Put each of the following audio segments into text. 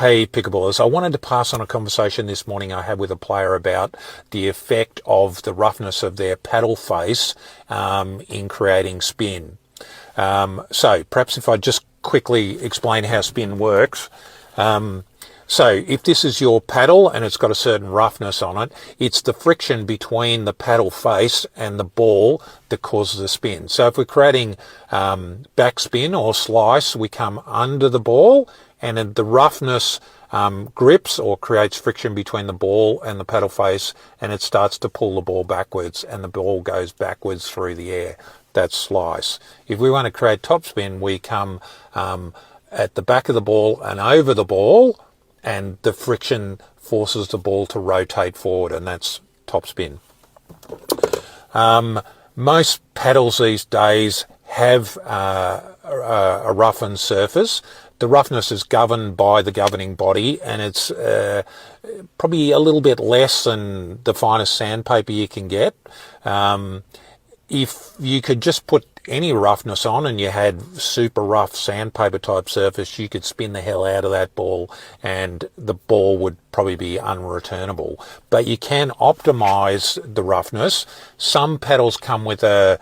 Hey Pickleballers, I wanted to pass on a conversation this morning I had with a player about the effect of the roughness of their paddle face in creating spin. So perhaps if I just quickly explain how spin works. So if this is your paddle and it's got a certain roughness on it, it's the friction between the paddle face and the ball that causes a spin. So if we're creating backspin or slice, we come under the ball, and the roughness grips or creates friction between the ball and the paddle face, and it starts to pull the ball backwards and the ball goes backwards through the air. That's slice. If we want to create topspin, we come at the back of the ball and over the ball, and the friction forces the ball to rotate forward, and that's topspin. Most paddles these days have a roughened surface. The roughness is governed by the governing body, and it's probably a little bit less than the finest sandpaper you can get. If you could just put any roughness on and you had super rough sandpaper type surface, you could spin the hell out of that ball and the ball would probably be unreturnable. But you can optimize the roughness. Some paddles come with a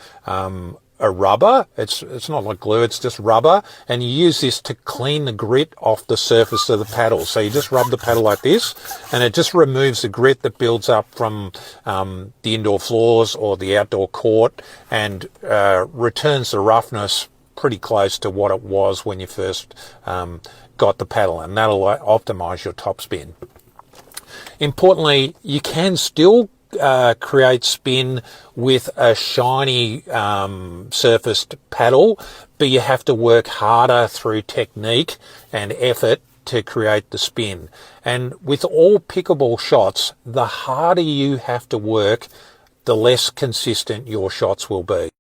rubber. It's not like glue, it's just rubber, and you use this to clean the grit off the surface of the paddle. So you just rub the paddle like this, and it just removes the grit that builds up from the indoor floors or the outdoor court, and returns the roughness pretty close to what it was when you first got the paddle, and that'll optimize your topspin. Importantly, you can still create spin with a shiny surfaced paddle, but you have to work harder through technique and effort to create the spin. And with all pickleball shots, the harder you have to work, the less consistent your shots will be.